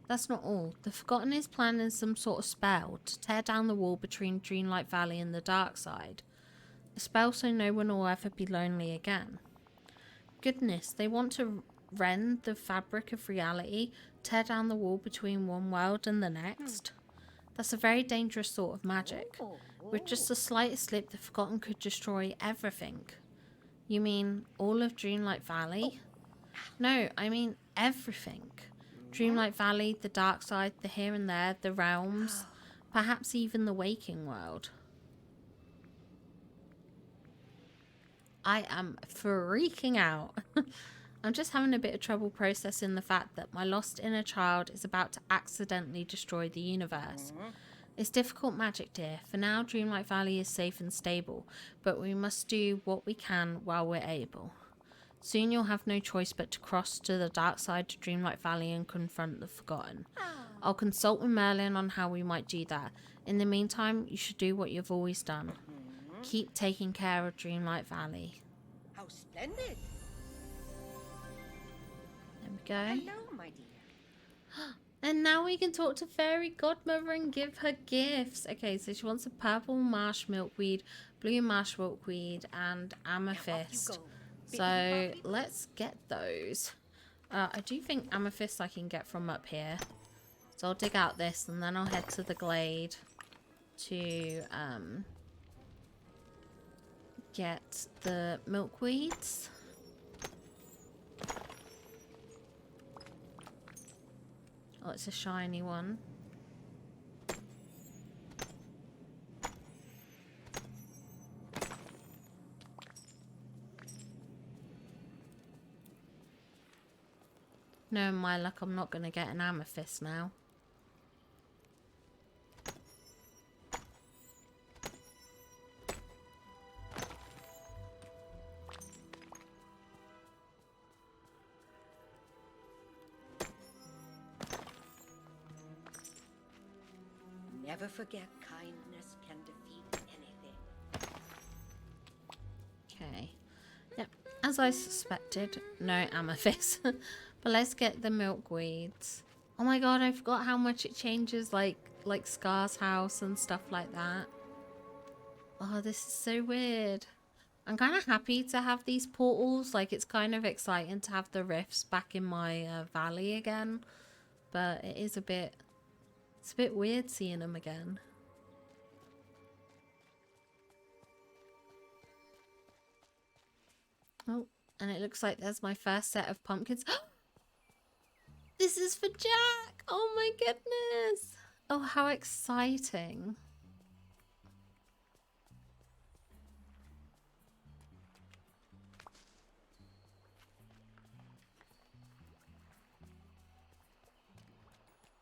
Speaker 1: That's not all. The Forgotten is planning some sort of spell to tear down the wall between Dreamlight Valley and the dark side. A spell so no one will ever be lonely again. Goodness, they want to rend the fabric of reality, tear down the wall between one world and the next. That's a very dangerous sort of magic. With just the slightest slip, the Forgotten could destroy everything. You mean all of Dreamlight Valley? No, I mean everything. Dreamlight Valley, the dark side, the here and there, the realms, perhaps even the waking world. I am freaking out. I'm just having a bit of trouble processing the fact that my lost inner child is about to accidentally destroy the universe. It's difficult magic, dear. For now, Dreamlight Valley is safe and stable, but we must do what we can while we're able. Soon you'll have no choice but to cross to the dark side to Dreamlight Valley and confront the Forgotten. I'll consult with Merlin on how we might do that. In the meantime, you should do what you've always done. Keep taking care of Dreamlight Valley.
Speaker 2: How splendid!
Speaker 1: There we go.
Speaker 2: Hello, my dear.
Speaker 1: And now we can talk to Fairy Godmother and give her gifts. Okay, so she wants a purple marsh milkweed, blue marsh milkweed, and amethyst. So let's get those. I do think amethyst I can get from up here. So I'll dig out this and then I'll head to the glade to get the milkweeds. Oh, it's a shiny one. No, my luck, I'm not going to get an amethyst now.
Speaker 2: Never forget kindness can defeat anything.
Speaker 1: Okay. Yep. As I suspected, no amethyst. But let's get the milkweeds. Oh my god, I forgot how much it changes, like Scar's house and stuff like that. Oh, this is so weird. I'm kind of happy to have these portals. Like, it's kind of exciting to have the rifts back in my valley again. But it is a bit... It's a bit weird seeing them again. Oh, and it looks like there's my first set of pumpkins. This is for Jack! Oh my goodness! Oh, how exciting.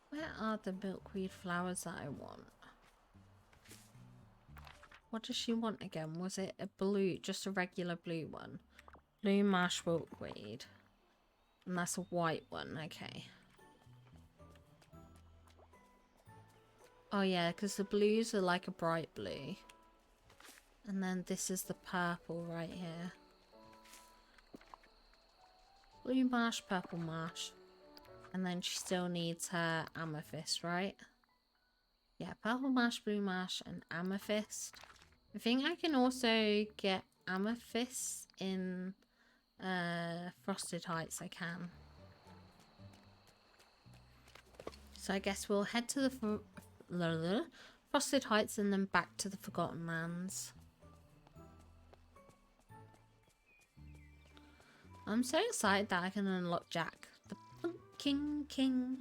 Speaker 1: Where are the milkweed flowers that I want? What does she want again? Was it a blue, just a regular blue one? Blue marsh milkweed. And that's a white one, okay. Oh yeah, because the blues are like a bright blue. And then this is the purple right here. Blue marsh, purple marsh. And then she still needs her amethyst, right? Yeah, purple marsh, blue marsh, and amethyst. I think I can also get amethyst in Frosted Heights. I can. So I guess we'll head to the Frosted Heights and then back to the Forgotten Lands. I'm so excited that I can unlock Jack. The Pumpkin King.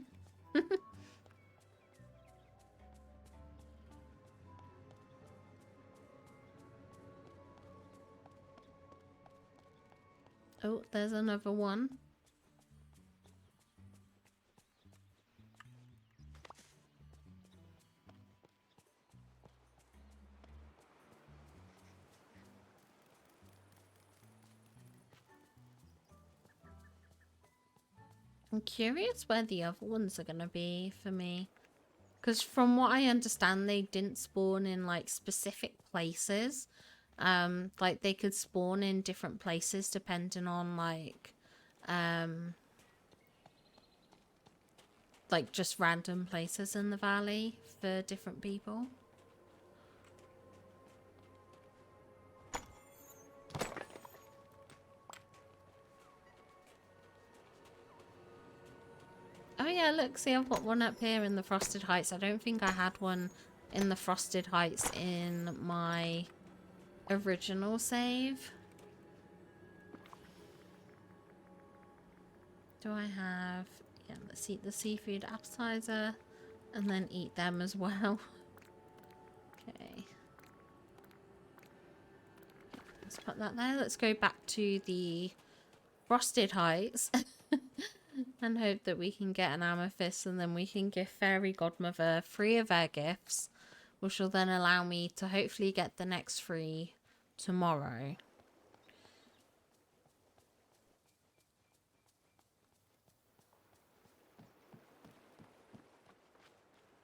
Speaker 1: Oh, there's another one. I'm curious where the other ones are going to be for me. Because from what I understand, they didn't spawn in like specific places. Like they could spawn in different places depending on like just random places in the valley for different people. Oh yeah, look, see, I've got one up here in the Frosted Heights. I don't think I had one in the Frosted Heights in my original save. Do I have... Yeah, let's eat the seafood appetizer and then eat them as well. Okay. Let's put that there. Let's go back to the Frosted Heights and hope that we can get an amethyst, and then we can give Fairy Godmother 3 of her gifts, which will then allow me to hopefully get the next 3 tomorrow.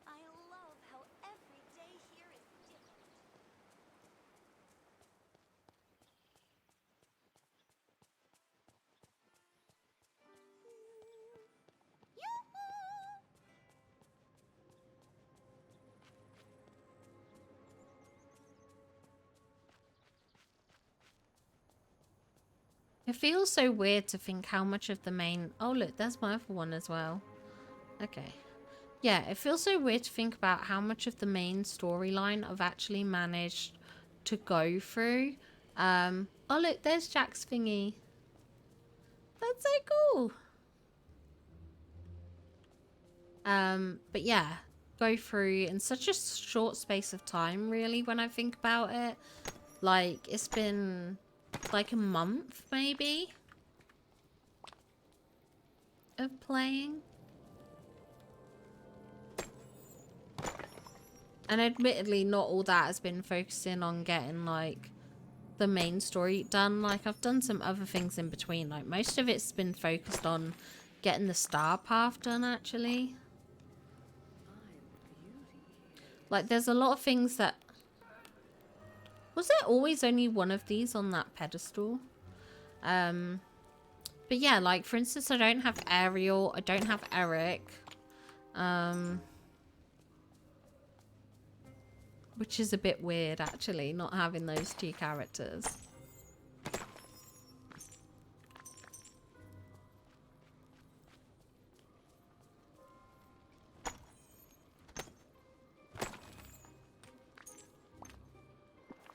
Speaker 4: I love how every day here is different. Yoo-hoo!
Speaker 1: It feels so weird to think how much of the main... Oh, look, there's my other one as well. Okay. Yeah, it feels so weird to think about how much of the main storyline I've actually managed to go through. Oh, look, there's Jack's thingy. That's so cool. But yeah, go through in such a short space of time, really, when I think about it. Like, it's been like a month, maybe, of playing. And admittedly, not all that has been focusing on getting, like, the main story done. Like, I've done some other things in between. Like, most of it's been focused on getting the star path done, actually. Like, there's a lot of things that... Was there always only one of these on that pedestal? But yeah, like, for instance, I don't have Ariel. I don't have Eric. Which is a bit weird, actually, not having those 2 characters.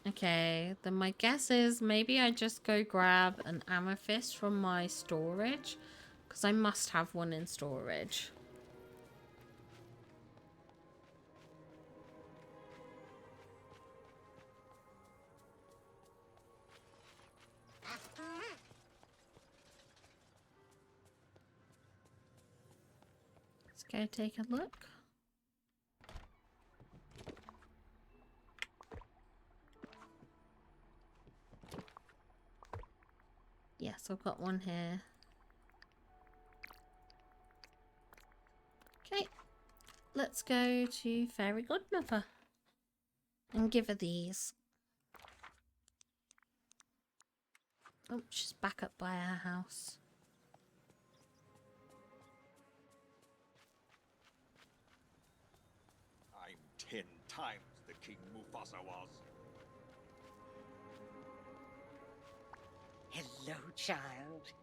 Speaker 1: Okay, then my guess is maybe I just go grab an amethyst from my storage, because I must have one in storage. Let's go take a look. Yes, I've got one here. Okay, let's go to Fairy Godmother and give her these. Oh, she's back up by her house.
Speaker 5: I'm 10 times the King Mufasa was.
Speaker 2: Hello, child.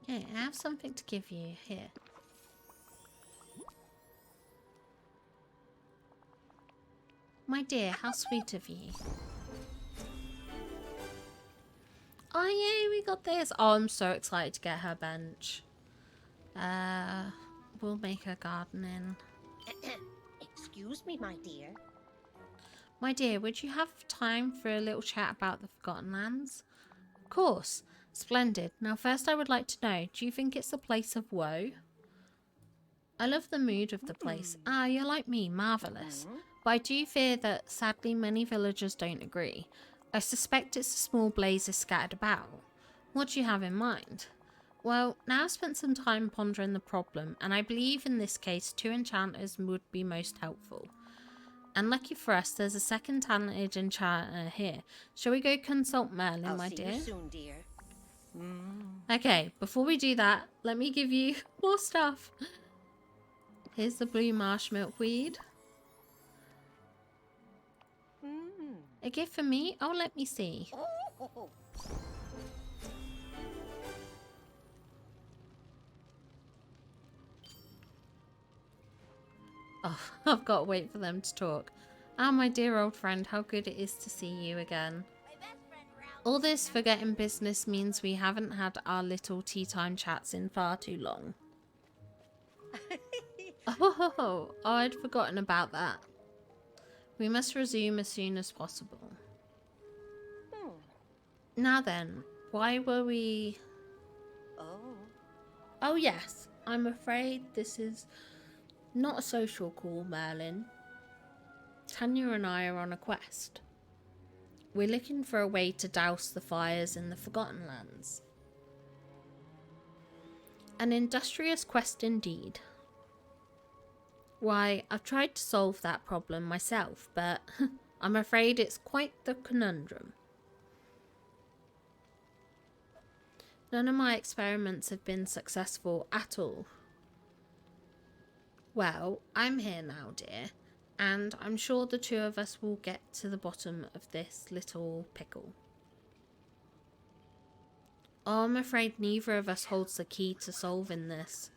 Speaker 1: Okay, I have something to give you here. My dear, how sweet of you. Oh, yay, we got this. Oh, I'm so excited to get her bench. We'll make her gardening.
Speaker 2: Excuse me, my dear.
Speaker 1: My dear, would you have time for a little chat about the Forgotten Lands? Of course. Splendid. Now, first I would like to know, do you think it's a place of woe? I love the mood of the place. Ah, you're like me. Marvellous. But I do fear that, sadly, many villagers don't agree. I suspect it's the small blazes scattered about. What do you have in mind? Well, now I've spent some time pondering the problem, and I believe in this case 2 enchanters would be most helpful. And lucky for us, there's a second talented enchanter here. Shall we go consult Merlin,
Speaker 2: I'll
Speaker 1: my
Speaker 2: see
Speaker 1: dear?
Speaker 2: you soon, dear.
Speaker 1: Okay, before we do that, let me give you more stuff. Here's the blue marsh milkweed. A gift for me? Oh, let me see.
Speaker 2: Oh.
Speaker 1: Oh, I've got to wait for them to talk. Ah, my dear old friend, how good it is to see you again.
Speaker 4: My best friend Ralph
Speaker 1: All this forgetting business means we haven't had our little tea time chats in far too long. Oh, I'd forgotten about that. We must resume as soon as possible. Now then, why were we...
Speaker 2: Oh.
Speaker 1: Oh yes, I'm afraid this is not a social call, Merlin. Tanya and I are on a quest. We're looking for a way to douse the fires in the Forgotten Lands. An industrious quest indeed. Why, I've tried to solve that problem myself, but I'm afraid it's quite the conundrum. None of my experiments have been successful at all. Well, I'm here now, dear, and I'm sure the two of us will get to the bottom of this little pickle. Oh, I'm afraid neither of us holds the key to solving this.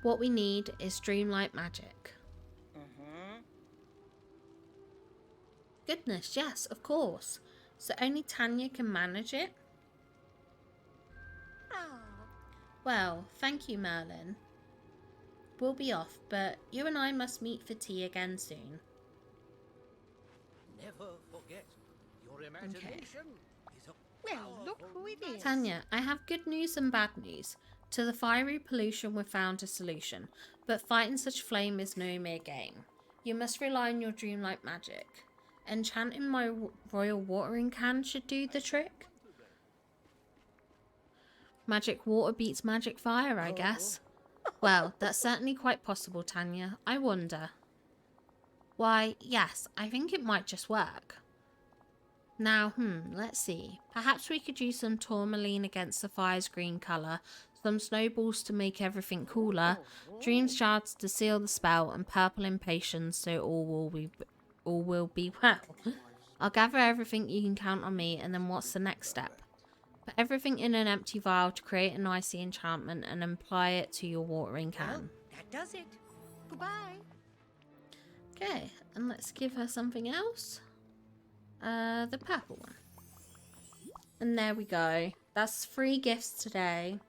Speaker 1: What we need is Dreamlight magic. Goodness, yes, of course. So only Tanya can manage it?
Speaker 2: Ah.
Speaker 1: Well, thank you, Merlin. We'll be off, but you and I must meet for tea again soon.
Speaker 7: Never forget, your imagination is a
Speaker 2: Well, look who it is.
Speaker 1: Tanya, I have good news and bad news. To the fiery pollution we've found a solution, but fighting such flame is no mere game. You must rely on your Dreamlight magic. Enchanting my royal watering can should do the trick. Magic water beats magic fire, I guess. Well, that's certainly quite possible, Tanya. I wonder. Why, yes, I think it might just work. Now, let's see. Perhaps we could use some tourmaline against the fire's green colour, some snowballs to make everything cooler, dream shards to seal the spell, and purple impatience so all will be well. I'll gather everything you can count on me, and then what's the next step? Put everything in an empty vial to create an icy enchantment and apply it to your watering can.
Speaker 2: Well, that does it. Goodbye.
Speaker 1: Okay, and let's give her something else. The purple one. And there we go. That's 3 gifts today.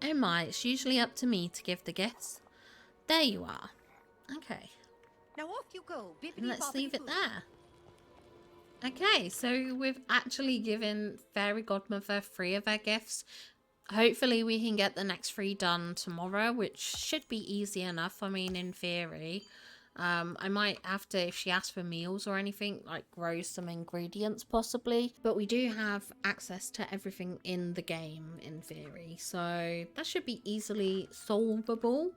Speaker 1: Oh my, it's usually up to me to give the gifts. There you are. Okay.
Speaker 2: Now off you go.
Speaker 1: And let's leave it there. Okay, so we've actually given Fairy Godmother 3 of her gifts. Hopefully we can get the next 3 done tomorrow, which should be easy enough. I mean, in theory. I might have to, if she asks for meals or anything, like grow some ingredients possibly. But we do have access to everything in the game in theory. So that should be easily solvable.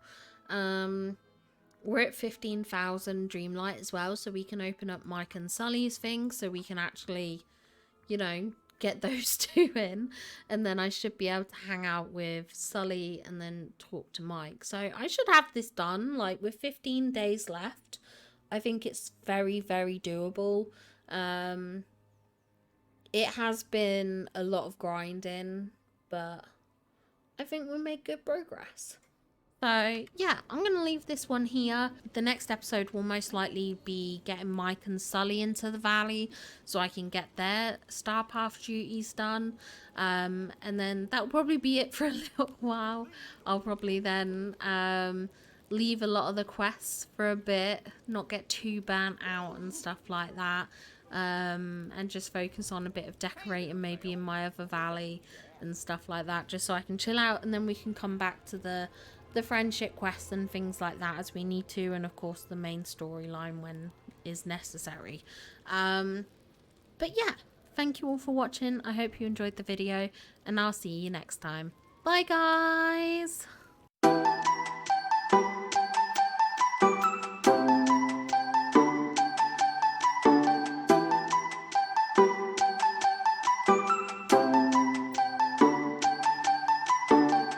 Speaker 1: We're at 15,000 Dreamlight as well. So we can open up Mike and Sully's thing. So we can actually, you know, get those 2 in, and then I should be able to hang out with Sully and then talk to Mike. So I should have this done, like, with 15 days left. I think it's very, very doable. It has been a lot of grinding, but I think we made good progress. So, yeah, I'm going to leave this one here. The next episode will most likely be getting Mike and Sully into the valley so I can get their Star Path duties done. And then that'll probably be it for a little while. I'll probably then leave a lot of the quests for a bit, not get too burnt out and stuff like that. And just focus on a bit of decorating maybe in my other valley and stuff like that, just so I can chill out, and then we can come back to the friendship quests and things like that as we need to, and of course the main storyline when is necessary. But yeah, thank you all for watching. I hope you enjoyed the video, and I'll see you next time. Bye guys.